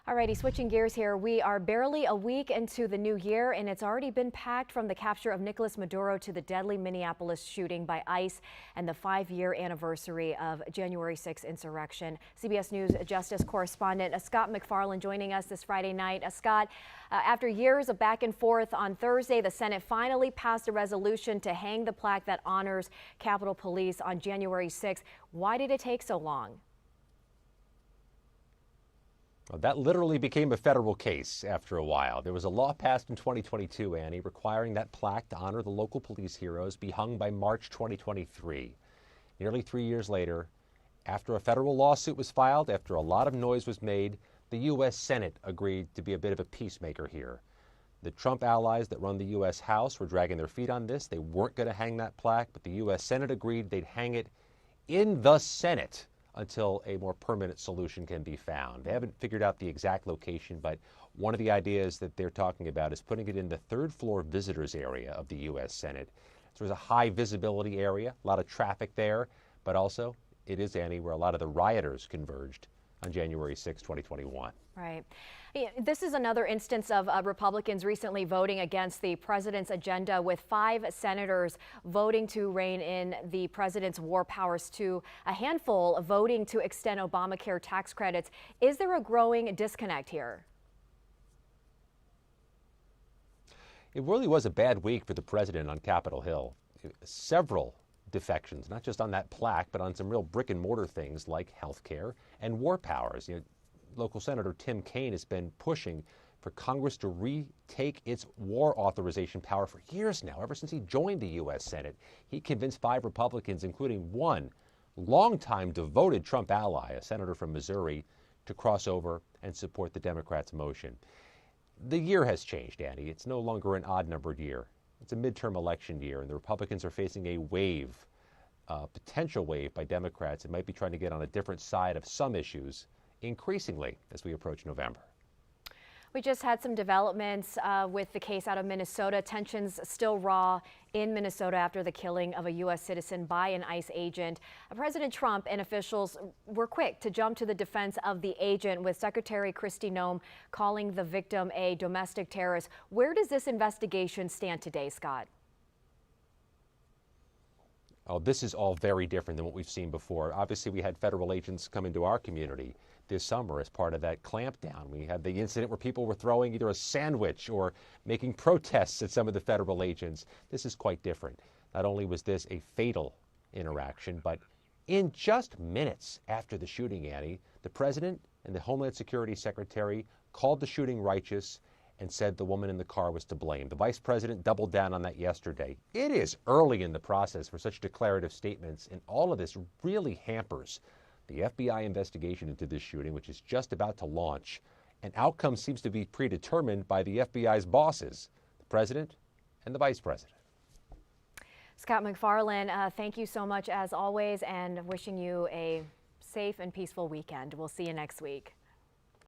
Alrighty, switching gears here. We are barely a week into the new year, and it's already been packed from the capture of Nicolas Maduro to the deadly Minneapolis shooting by ICE and the 5-year anniversary of January 6th insurrection. CBS News Justice correspondent Scott McFarland joining us this Friday night. Scott, after years of back and forth on Thursday, the Senate finally passed a resolution to hang the plaque that honors Capitol Police on January 6th. Why did it take so long? Well, that literally became a federal case after a while. There was a law passed in 2022, Annie, requiring that plaque to honor the local police heroes be hung by March 2023. Nearly 3 years later, after a federal lawsuit was filed, after a lot of noise was made, the U.S. Senate agreed to be a bit of a peacemaker here. The Trump allies that run the U.S. House were dragging their feet on this. They weren't going to hang that plaque, but the U.S. Senate agreed they'd hang it in the Senate until a more permanent solution can be found. They haven't figured out the exact location, but one of the ideas that they're talking about is putting it in the third floor visitors area of the U.S. Senate. So there's a high visibility area, a lot of traffic there, but also it is, Annie, where a lot of the rioters converged on January 6, 2021. Right. This is another instance of Republicans recently voting against the president's agenda, with 5 senators voting to rein in the president's war powers to a handful voting to extend Obamacare tax credits. Is there a growing disconnect here? It really was a bad week for the president on Capitol Hill. Several defections, not just on that plaque, but on some real brick and mortar things like health care and war powers. Local Senator Tim Kaine has been pushing for Congress to retake its war authorization power for years now. Ever since he joined the U.S. Senate, he convinced 5 Republicans, including one longtime devoted Trump ally, a senator from Missouri, to cross over and support the Democrats' motion. The year has changed, Andy. It's no longer an odd-numbered year. It's a midterm election year, and the Republicans are facing a wave, a potential wave by Democrats that might be trying to get on a different side of some issues increasingly as we approach November. We just had some developments with the case out of Minnesota. Tensions still raw in Minnesota after the killing of a U.S. citizen by an ICE agent. President Trump and officials were quick to jump to the defense of the agent, with Secretary Kristi Noem calling the victim a domestic terrorist. Where does this investigation stand today, Scott? Oh, this is all very different than what we've seen before. Obviously, we had federal agents come into our community this summer as part of that clampdown. We had the incident where people were throwing either a sandwich or making protests at some of the federal agents. This is quite different. Not only was this a fatal interaction, but in just minutes after the shooting, Annie, the president and the Homeland Security Secretary called the shooting righteous and said the woman in the car was to blame. The vice president doubled down on that yesterday. It is early in the process for such declarative statements, and all of this really hampers the FBI investigation into this shooting, which is just about to launch. An outcome seems to be predetermined by the FBI's bosses, the president and the vice president. Scott McFarland, thank you so much as always, and wishing you a safe and peaceful weekend. We'll see you next week.